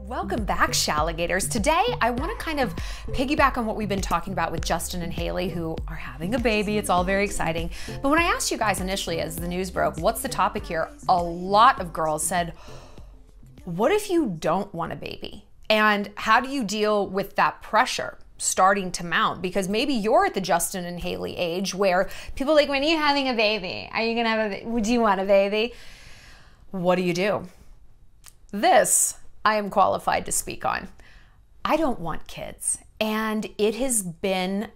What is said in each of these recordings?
Welcome back, Shalligators. Today, I want to kind of piggyback on what we've been talking about with Justin and Hailey, who are having a baby. It's all very exciting. But when I asked you guys initially as the news broke, what's the topic here? A lot of girls said, what if you don't want a baby? And how do you deal with that pressure starting to mount? Because maybe you're at the Justin and Hailey age where people are like, when are you having a baby? Are you going to have a baby? Would you want a baby? What do? This I am qualified to speak on. I don't want kids. And it has been,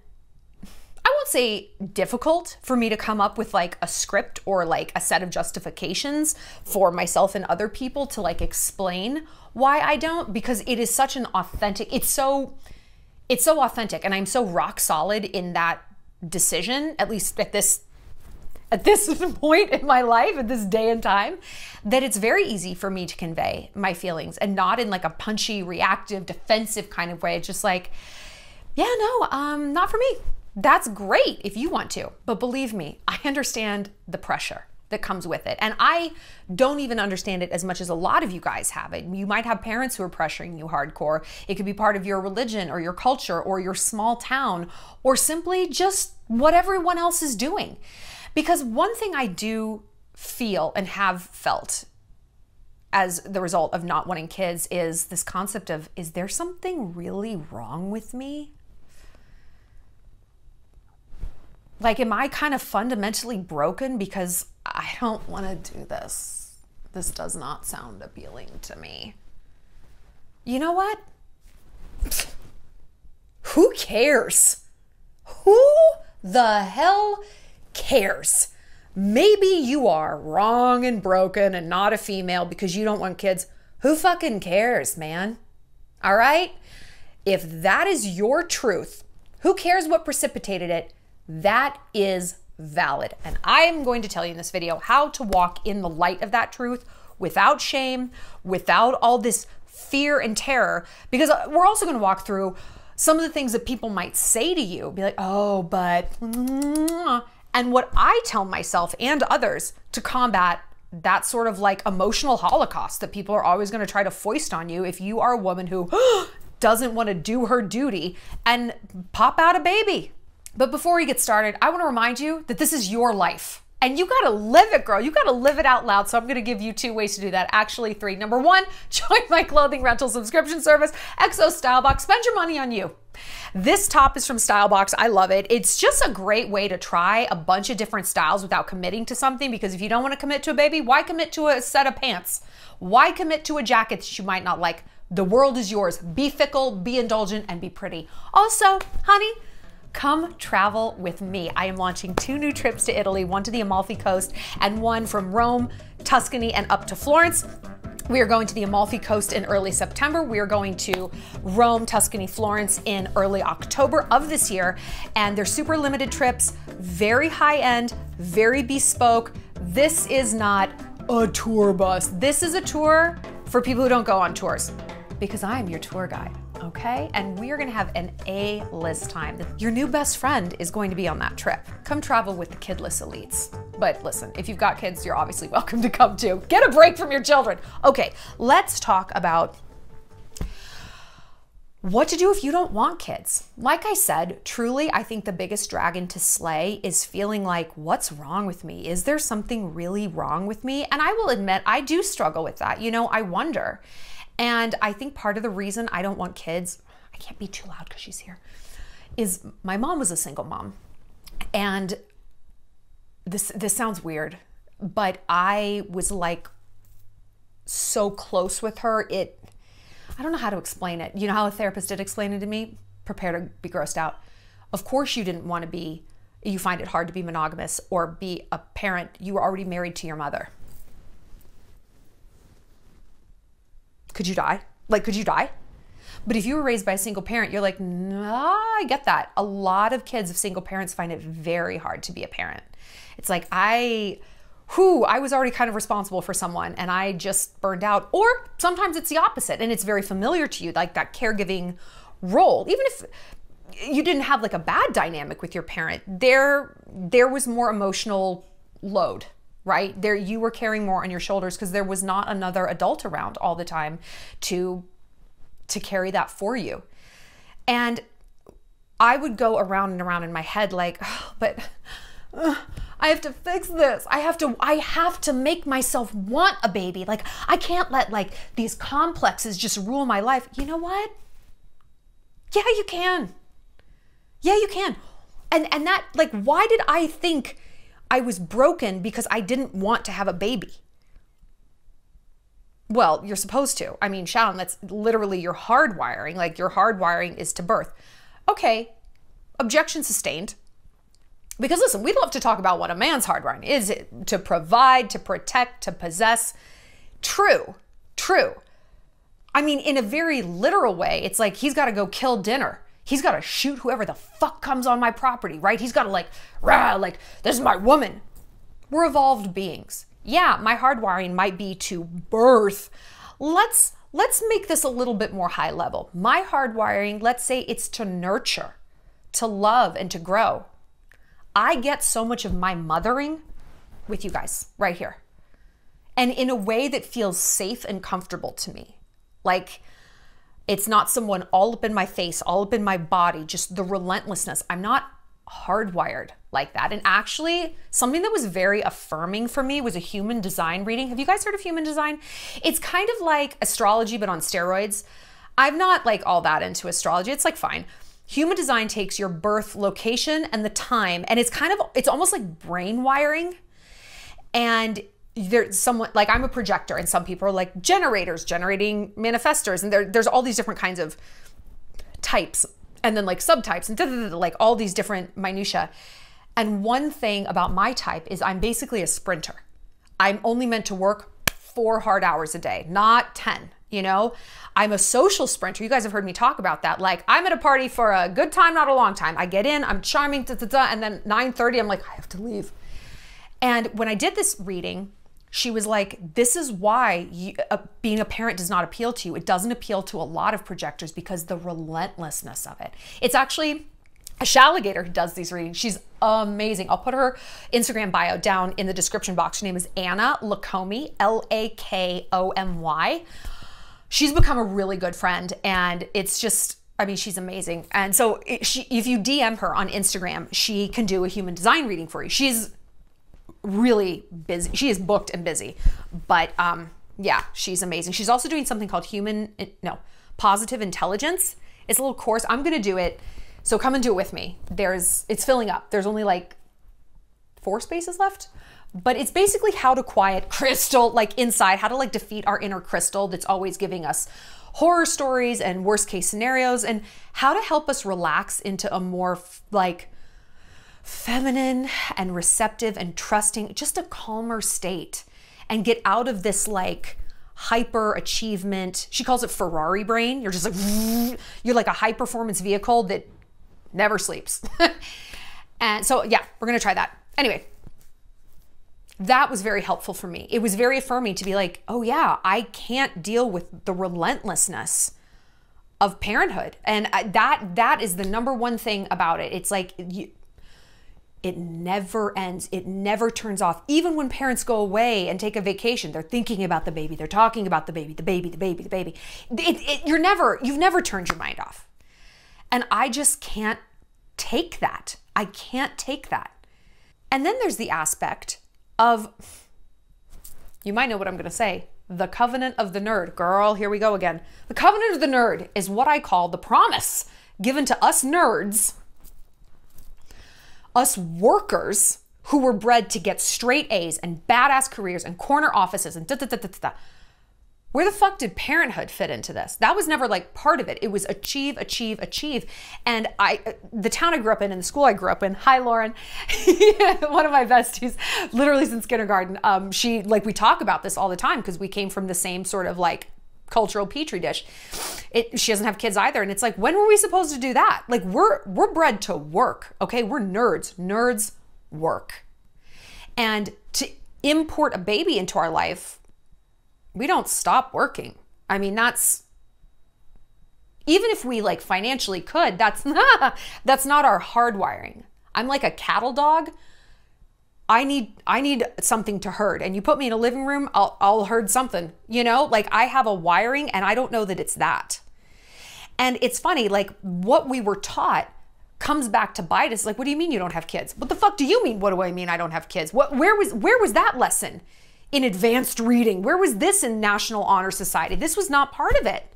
I won't say difficult for me to come up with like a script or like a set of justifications for myself and other people to like explain why I don't, because it is such an authentic, it's so authentic, and I'm so rock solid in that decision, at least at this point in my life, at this day and time, that it's very easy for me to convey my feelings and not in like a punchy, reactive, defensive kind of way. It's just like, yeah, no, not for me. That's great if you want to, but believe me, I understand the pressure that comes with it. And I don't even understand it as much as a lot of you guys have it. You might have parents who are pressuring you hardcore. It could be part of your religion or your culture or your small town or simply just what everyone else is doing. Because one thing I do feel and have felt as the result of not wanting kids is this concept of, is there something really wrong with me? Like, am I kind of fundamentally broken because I don't want to do this? This does not sound appealing to me. You know what? Who cares? Who the hell cares? Maybe you are wrong and broken and not a female because you don't want kids. Who fucking cares, man? All right? If that is your truth, who cares what precipitated it? That is valid. And I am going to tell you in this video how to walk in the light of that truth without shame, without all this fear and terror, because we're also going to walk through some of the things that people might say to you, be like, oh, but, and what I tell myself and others to combat that sort of like emotional holocaust that people are always going to try to foist on you if you are a woman who doesn't want to do her duty and pop out a baby. But before we get started, I want to remind you that this is your life. And you got to live it, girl. You got to live it out loud. So I'm going to give you 2 ways to do that. Actually, 3. Number 1, join my clothing rental subscription service, XO Stylebox. Spend your money on you. This top is from Stylebox. I love it. It's just a great way to try a bunch of different styles without committing to something, because if you don't want to commit to a baby, why commit to a set of pants? Why commit to a jacket that you might not like? The world is yours. Be fickle, be indulgent, and be pretty. Also, honey, come travel with me. I am launching 2 new trips to Italy, one to the Amalfi Coast and one from Rome, Tuscany, and up to Florence. We are going to the Amalfi Coast in early September. We are going to Rome, Tuscany, Florence in early October of this year. And they're super limited trips, very high end, very bespoke. This is not a tour bus. This is a tour for people who don't go on tours, because I am your tour guide. Okay? And we are gonna have an A-list time. Your new best friend is going to be on that trip. Come travel with the kidless elites. But listen, if you've got kids, you're obviously welcome to come too. Get a break from your children. Okay, let's talk about what to do if you don't want kids. Like I said, truly, I think the biggest dragon to slay is feeling like, what's wrong with me? Is there something really wrong with me? And I will admit, I do struggle with that. You know, I wonder. And I think part of the reason I don't want kids, I can't be too loud because she's here, is my mom was a single mom. And this sounds weird, but I was like so close with her. I don't know how to explain it. You know how a therapist did explain it to me? Prepare to be grossed out. Of course you didn't want to be, you find it hard to be monogamous or be a parent. You were already married to your mother. Could you die? Like, could you die? But if you were raised by a single parent, you're like, nah, I get that. A lot of kids of single parents find it very hard to be a parent. It's like, I was already kind of responsible for someone and I just burned out. Or sometimes it's the opposite and it's very familiar to you, like that caregiving role. Even if you didn't have like a bad dynamic with your parent, there was more emotional load, right? There, you were carrying more on your shoulders because there was not another adult around all the time to to carry that for you. And I would go around and around in my head like, oh, but I have to fix this. I have to make myself want a baby. Like, I can't let like these complexes just rule my life. You know what? Yeah, you can. Yeah, you can. And that, like, why did I think I was broken because I didn't want to have a baby? Well, you're supposed to. I mean, Shallon, that's literally your hardwiring. Like, your hardwiring is to birth. Okay, objection sustained. Because listen, we'd love to talk about what a man's hardwiring is. To provide, to protect, to possess. True, true. I mean, in a very literal way, it's like he's got to go kill dinner. He's got to shoot whoever the fuck comes on my property, right? He's got to like, rah, like, this is my woman. We're evolved beings. Yeah, my hardwiring might be to birth. Let's make this a little bit more high level. My hardwiring, let's say it's to nurture, to love, and to grow. I get so much of my mothering with you guys right here. And in a way that feels safe and comfortable to me. Like, it's not someone all up in my face, all up in my body, just the relentlessness. I'm not hardwired like that. And actually, something that was very affirming for me was a human design reading. Have you guys heard of human design? It's kind of like astrology, but on steroids. I'm not like all that into astrology. It's like fine. Human design takes your birth location and the time, and it's almost like brain wiring. And there's someone, like I'm a projector, and some people are like generators, generating manifestors, and there's all these different kinds of types, and then like subtypes, and like all these different minutia. And one thing about my type is I'm basically a sprinter. I'm only meant to work 4 hard hours a day, not 10, you know? I'm a social sprinter. You guys have heard me talk about that. Like, I'm at a party for a good time, not a long time. I get in, I'm charming, and then 9:30, I'm like, I have to leave. And when I did this reading, she was like, this is why being a parent does not appeal to you. It doesn't appeal to a lot of projectors because the relentlessness of it. It's actually a Shalligator who does these readings. She's amazing. I'll put her Instagram bio down in the description box. Her name is Anna Lakomi, Lakomy. She's become a really good friend, and it's just, I mean, she's amazing. And so if you DM her on Instagram, she can do a human design reading for you. She's really busy. She is booked and busy, but yeah, she's amazing. She's also doing something called positive intelligence. It's a little course. I'm going to do it. So come and do it with me. It's filling up. There's only like 4 spaces left, but it's basically how to quiet crystal, like inside, how to like defeat our inner crystal that's always giving us horror stories and worst case scenarios, and how to help us relax into a more like feminine and receptive and trusting, just a calmer state, and get out of this like hyper achievement. She calls it Ferrari brain. You're just like, you're like a high performance vehicle that never sleeps. And so, yeah, we're going to try that. Anyway, that was very helpful for me. It was very affirming to be like, oh yeah, I can't deal with the relentlessness of parenthood. And that is the number one thing about it. It's like, it never ends. It never turns off. Even when parents go away and take a vacation, they're thinking about the baby. They're talking about the baby, the baby, the baby, the baby. You've never turned your mind off. And I just can't take that. I can't take that. And then there's the aspect of, you might know what I'm going to say, the covenant of the nerd. Girl, here we go again. The covenant of the nerd is what I call the promise given to us nerds, us workers who were bred to get straight A's and badass careers and corner offices and da-da-da-da-da. Where the fuck did parenthood fit into this? That was never like part of it. It was achieve, achieve, achieve. And the town I grew up in and the school I grew up in, hi Lauren, one of my besties, literally since kindergarten, we talk about this all the time because we came from the same sort of like cultural petri dish. She doesn't have kids either. And it's like, when were we supposed to do that? Like we're bred to work, okay? We're nerds. Nerds work. And to import a baby into our life, we don't stop working. I mean, even if we like financially could, that's not our hardwiring. I'm like a cattle dog. I need something to herd, and you put me in a living room, I'll herd something, you know, like I have a wiring and I don't know that it's that. And it's funny, like what we were taught comes back to bite us. Like, what do you mean you don't have kids? What the fuck do you mean? What do I mean I don't have kids? Where was that lesson in advanced reading? Where was this in National Honor Society? This was not part of it.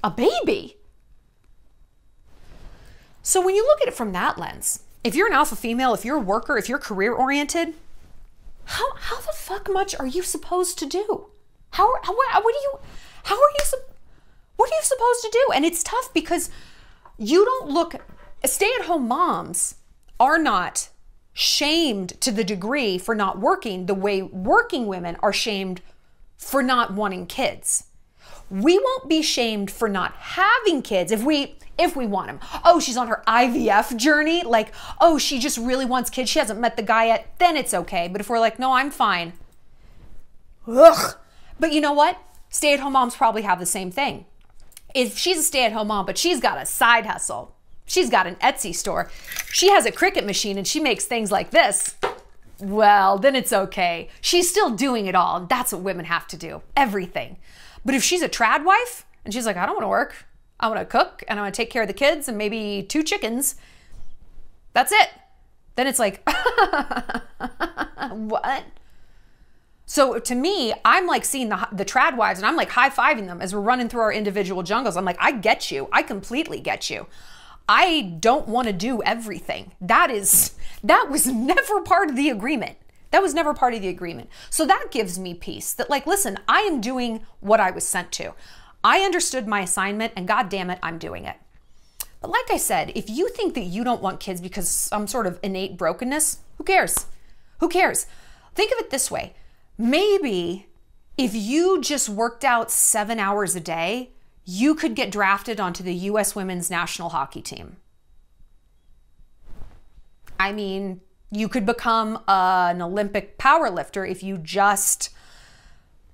A baby. So when you look at it from that lens, if you're an alpha female, if you're a worker, if you're career oriented, how the fuck much are you supposed to do? What are you supposed to do? And it's tough because you don't look, stay-at-home moms are not shamed to the degree for not working the way working women are shamed for not wanting kids. We won't be shamed for not having kids if we want them. Oh, she's on her IVF journey. Like, oh, she just really wants kids. She hasn't met the guy yet. Then it's okay. But if we're like, no, I'm fine. Ugh. But you know what? Stay-at-home moms probably have the same thing. If she's a stay-at-home mom, but she's got a side hustle, she's got an Etsy store, she has a Cricut machine and she makes things like this, well, then it's okay. She's still doing it all. And that's what women have to do. Everything. But if she's a trad wife and she's like, I don't want to work. I want to cook and I want to take care of the kids and maybe 2 chickens. That's it. Then it's like, what? So to me, I'm like seeing the trad wives and I'm like high-fiving them as we're running through our individual jungles. I'm like, I get you. I completely get you. I don't want to do everything. That was never part of the agreement. That was never part of the agreement. So that gives me peace that like, listen, I am doing what I was sent to. I understood my assignment and God damn it, I'm doing it. But like I said, if you think that you don't want kids because some sort of innate brokenness, who cares? Who cares? Think of it this way. Maybe if you just worked out 7 hours a day, you could get drafted onto the U.S. women's national hockey team. I mean, you could become an Olympic powerlifter if you just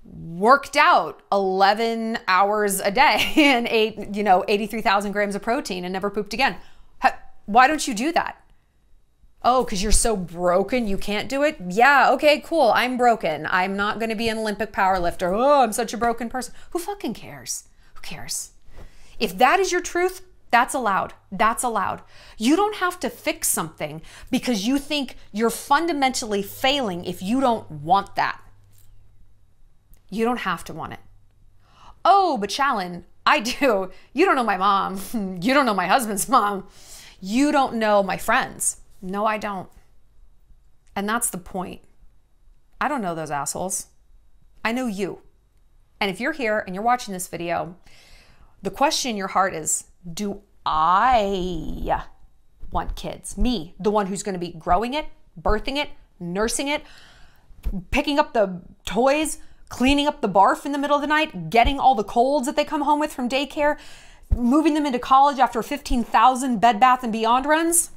worked out 11 hours a day and ate, 83,000 grams of protein and never pooped again. Why don't you do that? Oh, because you're so broken, you can't do it? Yeah, okay, cool. I'm broken. I'm not going to be an Olympic powerlifter. Oh, I'm such a broken person. Who fucking cares? Who cares? If that is your truth, that's allowed. That's allowed. You don't have to fix something because you think you're fundamentally failing if you don't want that. You don't have to want it. Oh, but Shallon, I do. You don't know my mom. You don't know my husband's mom. You don't know my friends. No, I don't. And that's the point. I don't know those assholes. I know you. And if you're here and you're watching this video, the question in your heart is, do I want kids? Me, the one who's going to be growing it, birthing it, nursing it, picking up the toys, cleaning up the barf in the middle of the night, getting all the colds that they come home with from daycare, moving them into college after 15,000 Bed Bath & Beyond runs?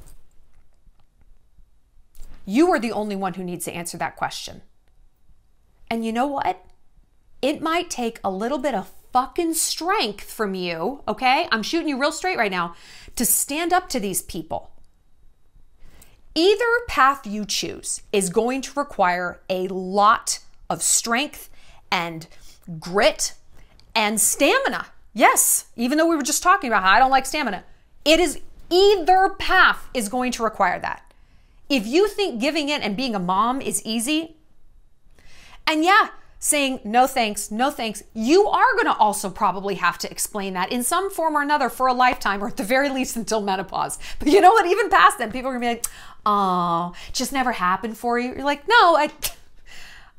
You are the only one who needs to answer that question. And you know what? It might take a little bit of fucking strength from you, okay? I'm shooting you real straight right now, to stand up to these people. Either path you choose is going to require a lot of strength and grit and stamina. Yes, even though we were just talking about how I don't like stamina, either path is going to require that. If you think giving in and being a mom is easy, and yeah, saying no thanks, you are going to also probably have to explain that in some form or another for a lifetime, or at the very least until menopause. But you know what? Even past then, people are going to be like, oh, it just never happened for you. You're like, no, I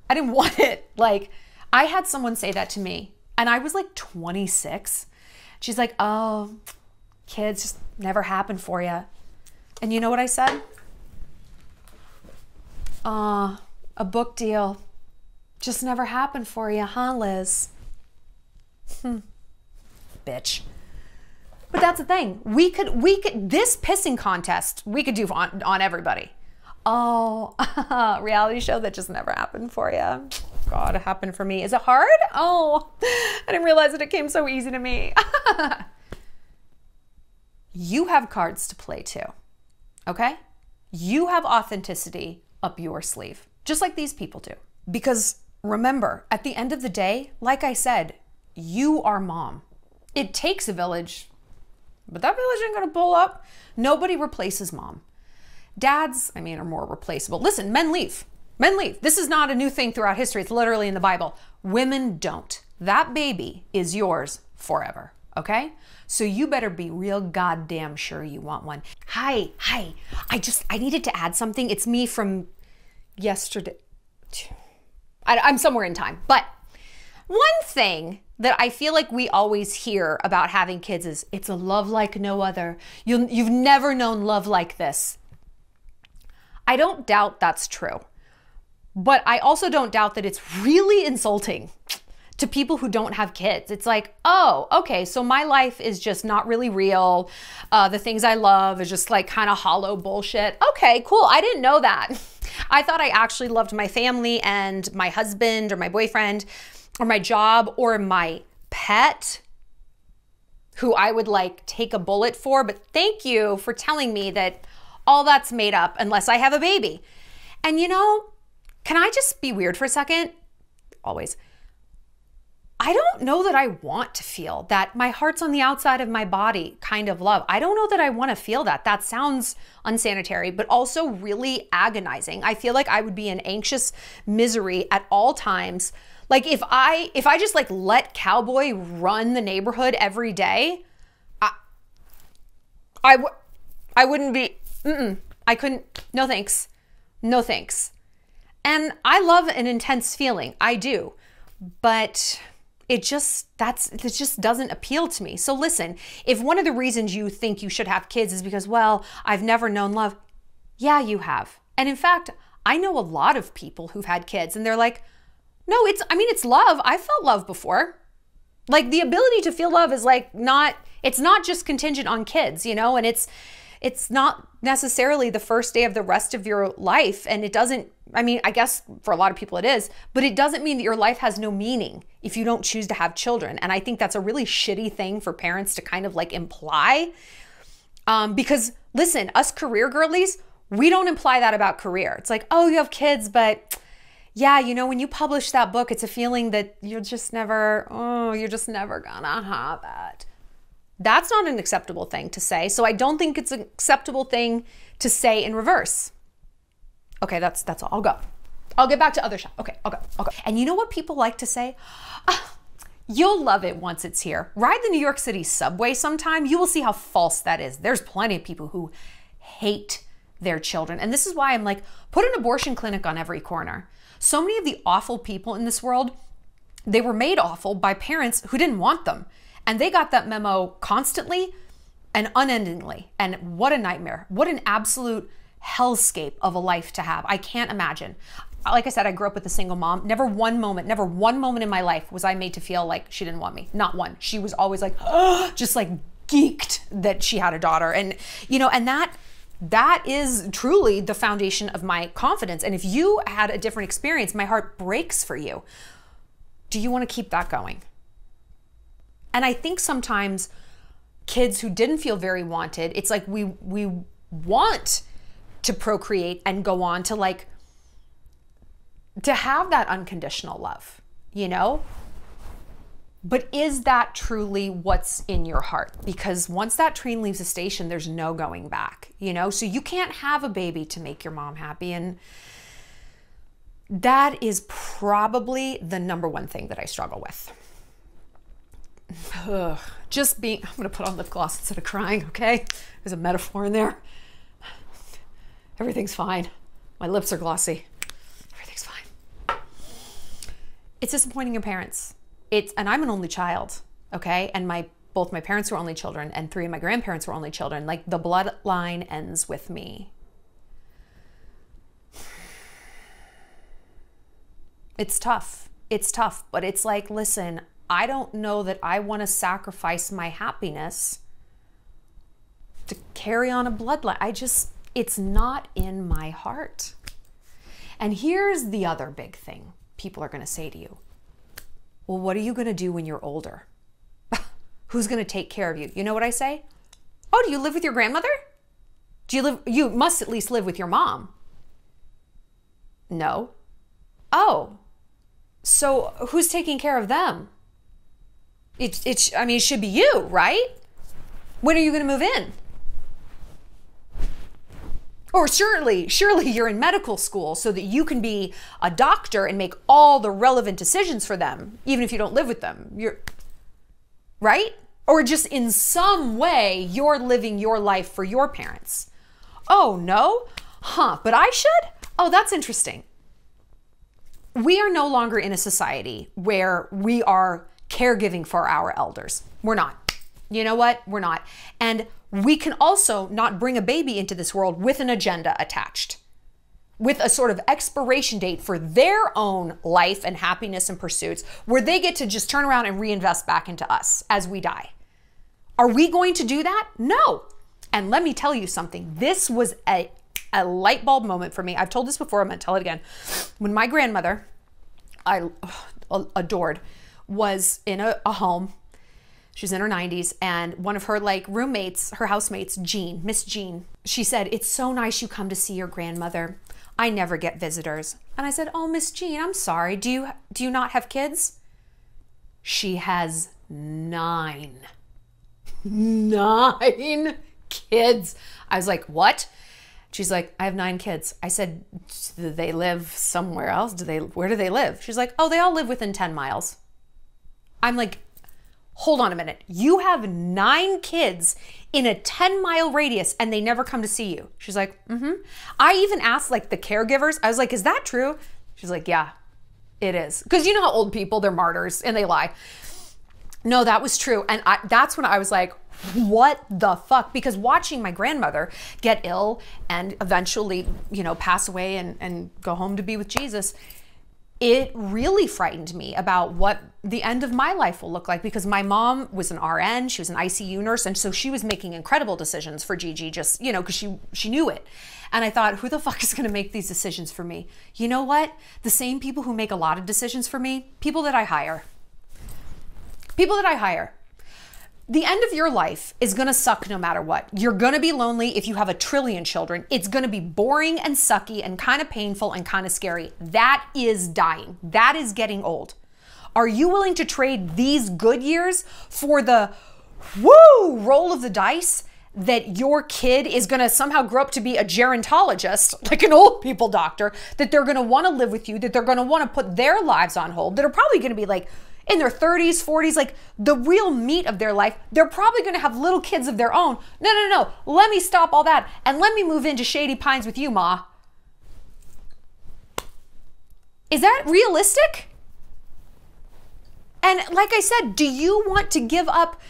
didn't want it. Like, I had someone say that to me, and I was like 26. She's like, oh, kids just never happened for you. And you know what I said? A book deal just never happened for you, huh, Liz? Bitch. But that's the thing. We could, this pissing contest, we could do on everybody. Oh, reality show that just never happened for you. God, it happened for me. Is it hard? Oh, I didn't realize that it came so easy to me. You have cards to play too, okay? You have authenticity up your sleeve, just like these people do. Because remember, at the end of the day, like I said, you are mom. It takes a village. But that village ain't gonna pull up. Nobody replaces mom. Dads, I mean, are more replaceable. Listen, men leave. Men leave. This is not a new thing throughout history. It's literally in the Bible. Women don't. That baby is yours forever, okay? So you better be real goddamn sure you want one. Hi. I needed to add something. It's me from yesterday. I'm somewhere in time. But one thing that I feel like we always hear about having kids is it's a love like no other. You've never known love like this. I don't doubt that's true. But I also don't doubt that it's really insulting to people who don't have kids. It's like, oh, okay, so my life is just not really real. The things I love is just like kind of hollow bullshit. Okay, cool. I didn't know that. I thought I actually loved my family and my husband or my boyfriend or my job or my pet, who I would like take a bullet for. But thank you for telling me that all that's made up unless I have a baby. And you know, can I just be weird for a second? Always. I don't know that I want to feel that my heart's on the outside of my body kind of love. I don't know that I want to feel that. That sounds unsanitary, but also really agonizing. I feel like I would be in anxious misery at all times. Like if I just like let Cowboy run the neighborhood every day, I wouldn't be, I couldn't, no thanks, no thanks. And I love an intense feeling, I do, but it just doesn't appeal to me. So listen, if one of the reasons you think you should have kids is because, well, I've never known love, yeah, you have. And in fact, I know a lot of people who've had kids and they're like, no, it's love. I've felt love before. Like the ability to feel love is like it's not just contingent on kids, you know, and it's not necessarily the first day of the rest of your life. And it doesn't, I mean, I guess for a lot of people it is, but it doesn't mean that your life has no meaning if you don't choose to have children. And I think that's a really shitty thing for parents to kind of like imply. Because listen, us career girlies, we don't imply that about career. It's like, oh, you have kids, but yeah, you know, when you publish that book, it's a feeling that you're just never gonna have it. That's not an acceptable thing to say. So I don't think it's an acceptable thing to say in reverse. Okay, that's all. I'll go. I'll get back to other shit. Okay, I'll go. And you know what people like to say? You'll love it once it's here. Ride the New York City subway sometime. You will see how false that is. There's plenty of people who hate their children. And this is why I'm like, put an abortion clinic on every corner. So many of the awful people in this world, they were made awful by parents who didn't want them. And they got that memo constantly and unendingly. And what a nightmare. What an absolute hellscape of a life to have. I can't imagine. Like I said, I grew up with a single mom. Never one moment in my life was I made to feel like she didn't want me. Not one. She was always like, just like geeked that she had a daughter. And, you know, and that is truly the foundation of my confidence. And if you had a different experience, my heart breaks for you. Do you want to keep that going? And I think sometimes kids who didn't feel very wanted, it's like we want to procreate and go on to like, to have that unconditional love, you know? But is that truly what's in your heart? Because once that train leaves the station, there's no going back, you know? So you can't have a baby to make your mom happy. And that is probably the number one thing that I struggle with. I'm gonna put on lip gloss instead of crying, okay? There's a metaphor in there. Everything's fine. My lips are glossy. Everything's fine. It's disappointing your parents. And I'm an only child, okay? And both my parents were only children and 3 of my grandparents were only children. Like the bloodline ends with me. It's tough. It's tough, but it's like, listen, I don't know that I want to sacrifice my happiness to carry on a bloodline. It's not in my heart. And here's the other big thing people are going to say to you. Well, what are you going to do when you're older? Who's going to take care of you? You know what I say? Oh, do you live with your grandmother? You must at least live with your mom. No. Oh, so who's taking care of them? It should be you, right? When are you going to move in? Or surely you're in medical school so that you can be a doctor and make all the relevant decisions for them, even if you don't live with them. You're right? Or just in some way, you're living your life for your parents. Oh, no? Huh, but I should? Oh, that's interesting. We are no longer in a society where we are caregiving for our elders. We're not. You know what? We're not. And we can also not bring a baby into this world with an agenda attached, with a sort of expiration date for their own life and happiness and pursuits, where they get to just turn around and reinvest back into us as we die. Are we going to do that? No. And let me tell you something. This was a light bulb moment for me. I've told this before. I'm going to tell it again. When my grandmother, I adored, was in a home. She's in her 90s, and one of her roommates, her housemates, Miss Jean, she said, "It's so nice you come to see your grandmother. I never get visitors." And I said, "Oh, Miss Jean, I'm sorry. Do you not have kids?" She has 9 kids. I was like, "What?" She's like, "I have 9 kids." I said, "Do they live somewhere else? Where do they live?" She's like, "Oh, they all live within 10 miles. I'm like, hold on a minute. You have 9 kids in a 10-mile radius and they never come to see you. She's like, mm-hmm. I even asked the caregivers. I was like, is that true? She's like, yeah, it is. Because you know how old people, they're martyrs and they lie. No, that was true. And that's when I was like, what the fuck? Because watching my grandmother get ill and eventually, pass away and go home to be with Jesus, it really frightened me about what the end of my life will look like, because my mom was an RN, she was an ICU nurse, and so she was making incredible decisions for Gigi, just, because she knew it. And I thought, who the fuck is going to make these decisions for me? You know what? The same people who make a lot of decisions for me, people that I hire. People that I hire. The end of your life is going to suck no matter what. You're going to be lonely if you have a trillion children. It's going to be boring and sucky and kind of painful and kind of scary. That is dying. That is getting old. Are you willing to trade these good years for the roll of the dice that your kid is going to somehow grow up to be a gerontologist, like an old people doctor, that they're going to want to live with you, that they're going to want to put their lives on hold, that are probably going to be in their 30s, 40s, the real meat of their life. They're probably going to have little kids of their own. No. Let me stop all that and let me move into Shady Pines with you, Ma. Is that realistic? And like I said, do you want to give up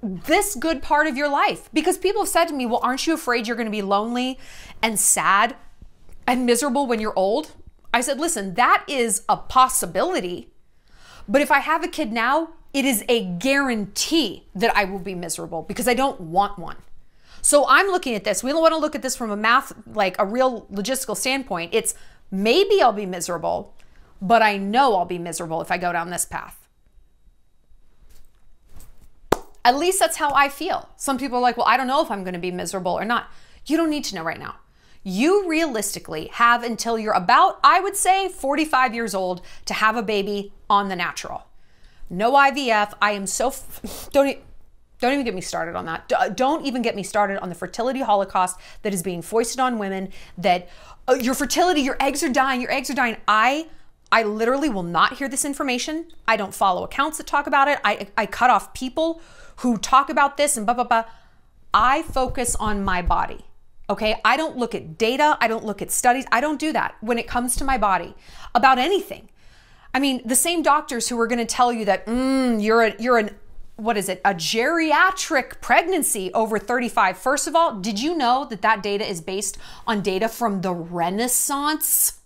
this good part of your life? Because people have said to me, well, aren't you afraid you're going to be lonely and sad and miserable when you're old? I said, listen, that is a possibility. But if I have a kid now, it is a guarantee that I will be miserable because I don't want one. So I'm looking at this. We don't want to look at this from a real logistical standpoint. It's maybe I'll be miserable, but I know I'll be miserable if I go down this path. At least that's how I feel. Some people are like, well, I don't know if I'm going to be miserable or not. You don't need to know right now. You realistically have until you're about, I would say, 45 years old to have a baby on the natural. No IVF. I am so, don't even get me started on that. Don't even get me started on the fertility holocaust that is being foisted on women, that your fertility, your eggs are dying, your eggs are dying. I literally will not hear this information. I don't follow accounts that talk about it. I cut off people who talk about this and blah, blah, blah. I focus on my body. Okay, I don't look at data. I don't look at studies. I don't do that when it comes to my body about anything. I mean, the same doctors who are going to tell you that you're a geriatric pregnancy over 35. First of all, did you know that data is based on data from the Renaissance?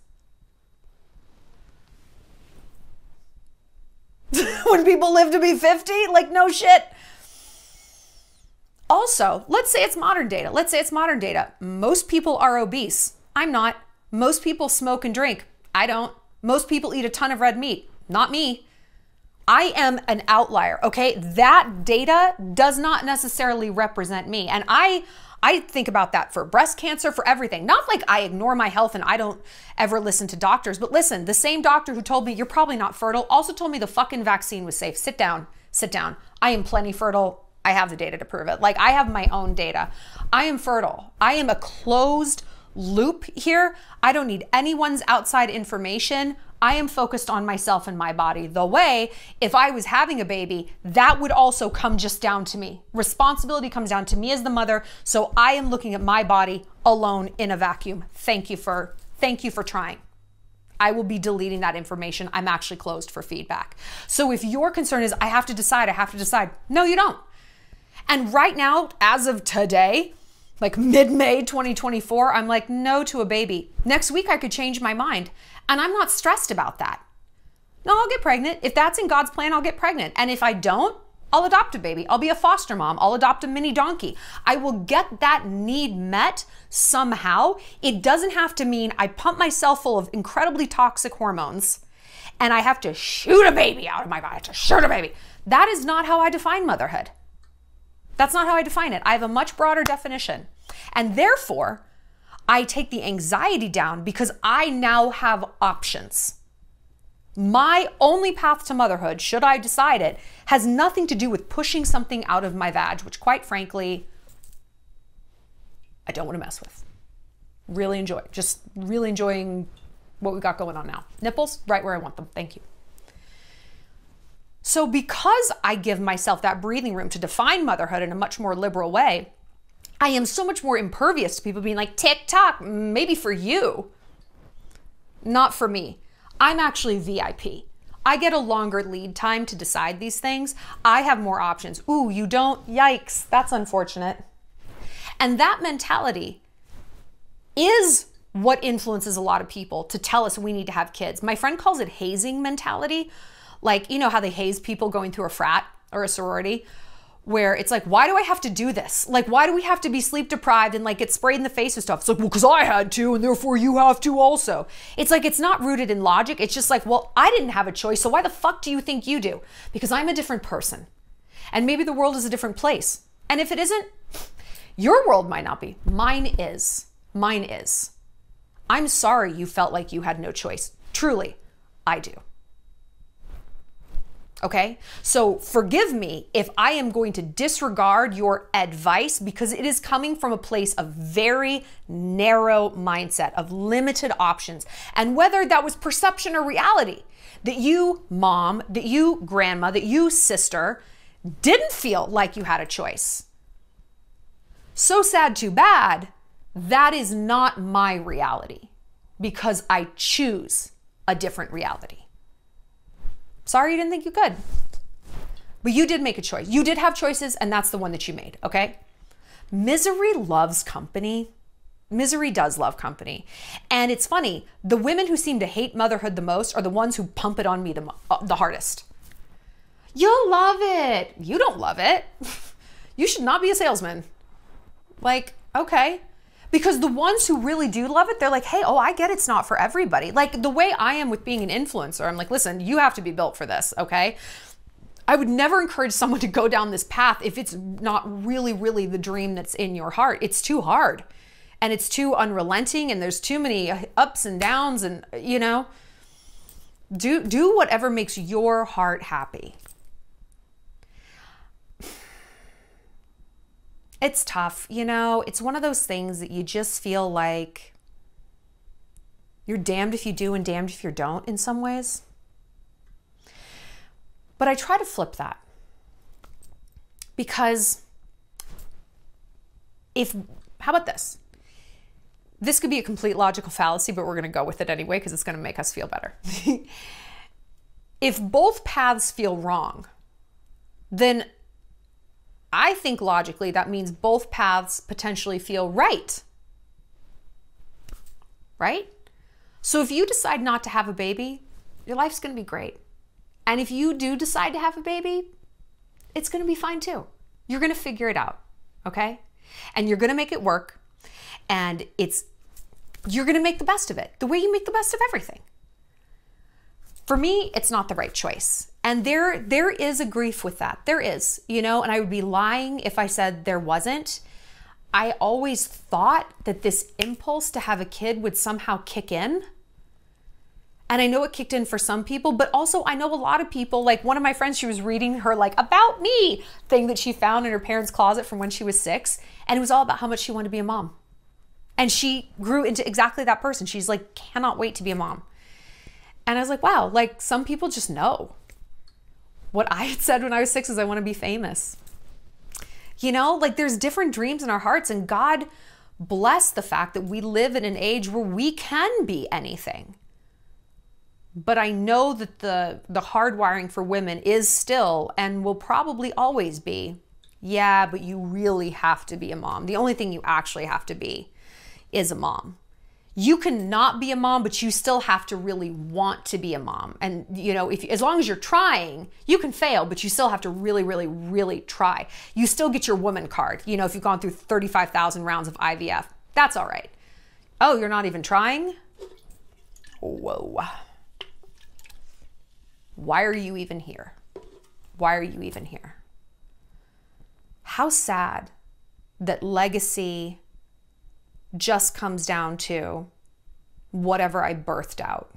When people live to be 50? No shit. Also, let's say it's modern data. Most people are obese. I'm not. Most people smoke and drink. I don't. Most people eat a ton of red meat. Not me. I am an outlier, okay? That data does not necessarily represent me. And I think about that for breast cancer, for everything. Not like I ignore my health and I don't ever listen to doctors, but listen, the same doctor who told me you're probably not fertile also told me the fucking vaccine was safe. Sit down. I am plenty fertile. I have the data to prove it. Like, I have my own data. I am fertile. I am a closed loop here. I don't need anyone's outside information. I am focused on myself and my body. The way, if I was having a baby, that would also come just down to me. Responsibility comes down to me as the mother. So I am looking at my body alone in a vacuum. Thank you for trying. I will be deleting that information. I'm actually closed for feedback. So if your concern is, I have to decide. No, you don't. And right now, as of today, like mid-May 2024, I'm like, no to a baby. Next week, I could change my mind. And I'm not stressed about that. No, I'll get pregnant. If that's in God's plan, I'll get pregnant. And if I don't, I'll adopt a baby. I'll be a foster mom. I'll adopt a mini donkey. I will get that need met somehow. It doesn't have to mean I pump myself full of incredibly toxic hormones and I have to shoot a baby out of my body, to shoot a baby. That is not how I define motherhood. That's not how I define it. I have a much broader definition. And therefore, I take the anxiety down because I now have options. My only path to motherhood, should I decide it, has nothing to do with pushing something out of my vag, which quite frankly, I don't want to mess with. Really enjoying what we got going on now. Nipples, right where I want them. Thank you. So because I give myself that breathing room to define motherhood in a much more liberal way, I am so much more impervious to people being like, TikTok, maybe for you, not for me. I'm actually VIP. I get a longer lead time to decide these things. I have more options. Ooh, you don't? Yikes, that's unfortunate. And that mentality is what influences a lot of people to tell us we need to have kids. My friend calls it hazing mentality. Like, you know how they haze people going through a frat or a sorority, where it's like, why do I have to do this? Like, why do we have to be sleep deprived and like get sprayed in the face with stuff? It's like, well, because I had to, and therefore you have to also. It's like, it's not rooted in logic. It's just like, well, I didn't have a choice, so why the fuck do you think you do? Because I'm a different person. And maybe the world is a different place. And if it isn't, your world might not be. Mine is. Mine is. I'm sorry you felt like you had no choice. Truly, I do. Okay, so forgive me if I am going to disregard your advice because it is coming from a place of very narrow mindset, of limited options. And whether that was perception or reality, that you mom, that you grandma, that you sister didn't feel like you had a choice. So sad, too bad. That is not my reality because I choose a different reality. Sorry you didn't think you could. But you did make a choice. You did have choices, and that's the one that you made, okay? Misery loves company. Misery does love company. And it's funny, the women who seem to hate motherhood the most are the ones who pump it on me the hardest. You'll love it. You don't love it. You should not be a salesman. Like, okay. Because the ones who really do love it, they're like, hey, oh, I get it's not for everybody. Like the way I am with being an influencer, I'm like, listen, you have to be built for this, okay? I would never encourage someone to go down this path if it's not really, really the dream that's in your heart. It's too hard and it's too unrelenting and there's too many ups and downs and, you know, do whatever makes your heart happy. It's tough, you know, it's one of those things that you just feel like you're damned if you do and damned if you don't in some ways. But I try to flip that because how about this? This could be a complete logical fallacy, but we're going to go with it anyway because it's going to make us feel better. If both paths feel wrong, then I think logically that means both paths potentially feel right. Right? So if you decide not to have a baby, your life's going to be great. And if you do decide to have a baby, it's going to be fine too. You're going to figure it out, okay? And you're going to make it work. And you're going to make the best of it, the way you make the best of everything. For me, it's not the right choice. And there is a grief with that. There is, you know, and I would be lying if I said there wasn't. I always thought that this impulse to have a kid would somehow kick in. And I know it kicked in for some people, but also I know a lot of people, like one of my friends, she was reading her like about me thing that she found in her parents' closet from when she was 6. And it was all about how much she wanted to be a mom. And she grew into exactly that person. She's like, cannot wait to be a mom. And I was like, wow, like some people just know. What I had said when I was 6 is I want to be famous. You know, like there's different dreams in our hearts, and God bless the fact that we live in an age where we can be anything. But I know that the hardwiring for women is still and will probably always be, yeah, but you really have to be a mom. The only thing you actually have to be is a mom. You can not be a mom, but you still have to really want to be a mom. And you know, as long as you're trying, you can fail, but you still have to really, really, really try. You still get your woman card. You know, if you've gone through 35,000 rounds of IVF, that's all right. Oh, you're not even trying? Whoa. Why are you even here? Why are you even here? How sad that legacy just comes down to whatever I birthed out.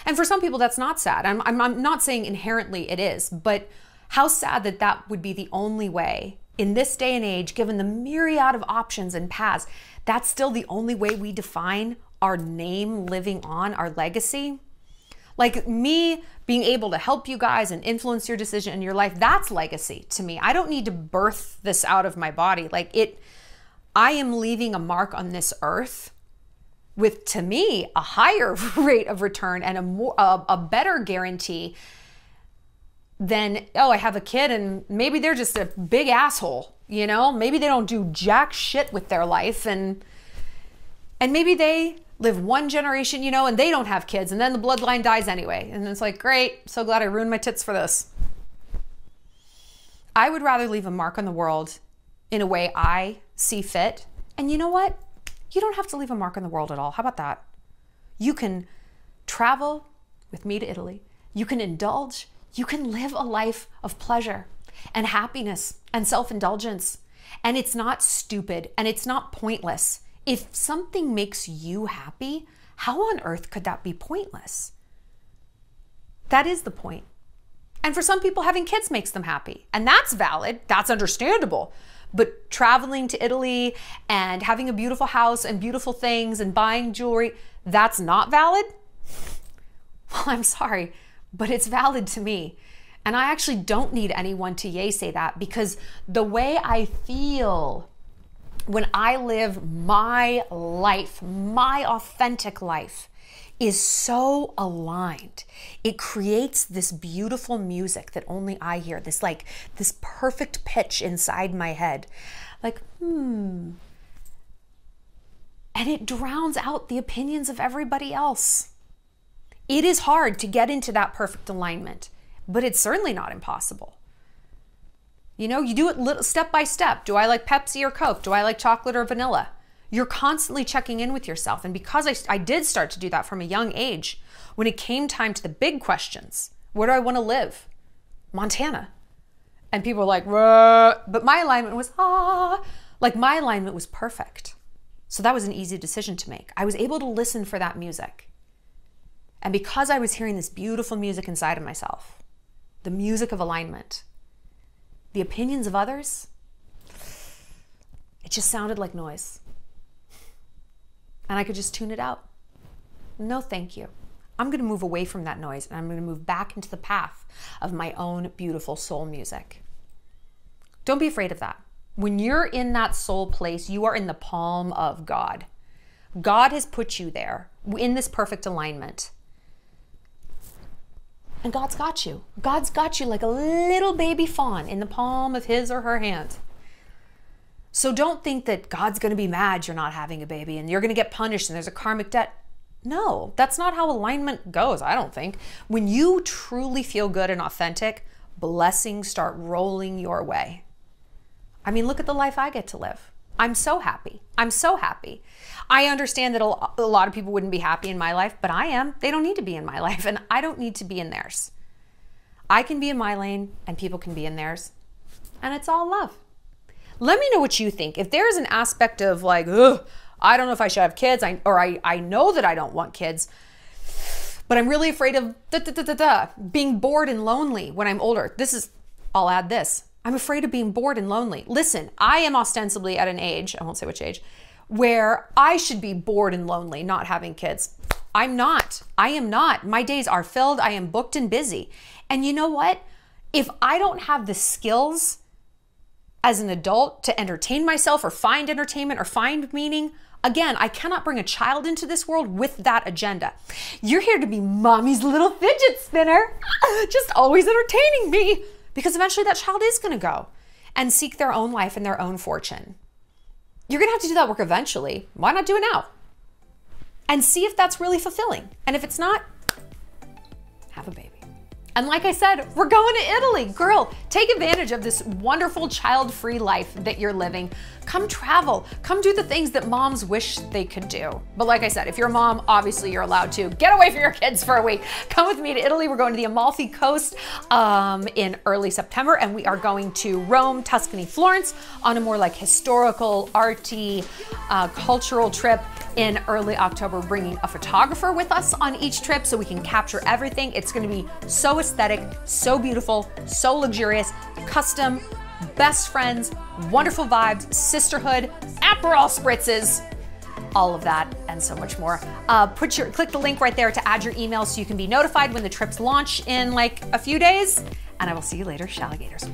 And for some people, that's not sad. I'm not saying inherently it is, but how sad that that would be the only way in this day and age, given the myriad of options and paths, that's still the only way we define our name living on, our legacy. Like me being able to help you guys and influence your decision in your life, that's legacy to me. I don't need to birth this out of my body. I am leaving a mark on this earth with, to me, a higher rate of return and a better guarantee than, oh, I have a kid and maybe they're just a big asshole, you know? Maybe they don't do jack shit with their life and maybe they live one generation, you know, and they don't have kids and then the bloodline dies anyway. And it's like, great, so glad I ruined my tits for this. I would rather leave a mark on the world in a way I see fit. And you know what? You don't have to leave a mark on the world at all. How about that? You can travel with me to Italy. You can indulge. You can live a life of pleasure and happiness and self-indulgence. And it's not stupid and it's not pointless. If something makes you happy, how on earth could that be pointless? That is the point. And for some people, having kids makes them happy. And that's valid. That's understandable. But traveling to Italy and having a beautiful house and beautiful things and buying jewelry, that's not valid? Well, I'm sorry, but it's valid to me. And I actually don't need anyone to yay say that, because the way I feel when I live my life, my authentic life, is so aligned. It creates this beautiful music that only I hear, this perfect pitch inside my head. And it drowns out the opinions of everybody else. It is hard to get into that perfect alignment, but it's certainly not impossible. You know, you do it step by step. Do I like Pepsi or Coke? Do I like chocolate or vanilla? You're constantly checking in with yourself. And because I did start to do that from a young age, when it came time to the big questions, where do I want to live? Montana. And people were like, "Ruh." But my alignment was, my alignment was perfect. So that was an easy decision to make. I was able to listen for that music. And because I was hearing this beautiful music inside of myself, the music of alignment, the opinions of others, it just sounded like noise. And I could just tune it out. No, thank you. I'm going to move away from that noise and I'm going to move back into the path of my own beautiful soul music. Don't be afraid of that. When you're in that soul place, you are in the palm of God. God has put you there in this perfect alignment. And God's got you. God's got you like a little baby fawn in the palm of his or her hand. So don't think that God's going to be mad you're not having a baby and you're going to get punished and there's a karmic debt. No, that's not how alignment goes, I don't think. When you truly feel good and authentic, blessings start rolling your way. I mean, look at the life I get to live. I'm so happy. I'm so happy. I understand that a lot of people wouldn't be happy in my life, but I am. They don't need to be in my life and I don't need to be in theirs. I can be in my lane and people can be in theirs, and it's all love. Let me know what you think. If there's an aspect of like, ugh, I don't know if I should have kids, I know that I don't want kids, But I'm really afraid of being bored and lonely when I'm older. I'll add this. I'm afraid of being bored and lonely. Listen, I am ostensibly at an age, I won't say which age, where I should be bored and lonely not having kids. I'm not. I am not. My days are filled. I am booked and busy. And you know what? If I don't have the skills as an adult to entertain myself or find entertainment or find meaning, again, I cannot bring a child into this world with that agenda. You're here to be mommy's little fidget spinner, just always entertaining me, because eventually that child is going to go and seek their own life and their own fortune. You're going to have to do that work eventually. Why not do it now? And see if that's really fulfilling. And if it's not, have a baby. And like I said, we're going to Italy. Girl, take advantage of this wonderful child-free life that you're living. Come travel. Come do the things that moms wish they could do. But like I said, if you're a mom, obviously you're allowed to. Get away from your kids for a week. Come with me to Italy. We're going to the Amalfi Coast in early September, and we are going to Rome, Tuscany, Florence on a more like historical, arty, cultural trip in early October, bringing a photographer with us on each trip so we can capture everything. It's going to be so aesthetic, so beautiful, so luxurious, custom, best friends, wonderful vibes, sisterhood, Aperol spritzes, all of that and so much more. Click the link right there to add your email so you can be notified when the trips launch in like a few days. And I will see you later, Shalligators.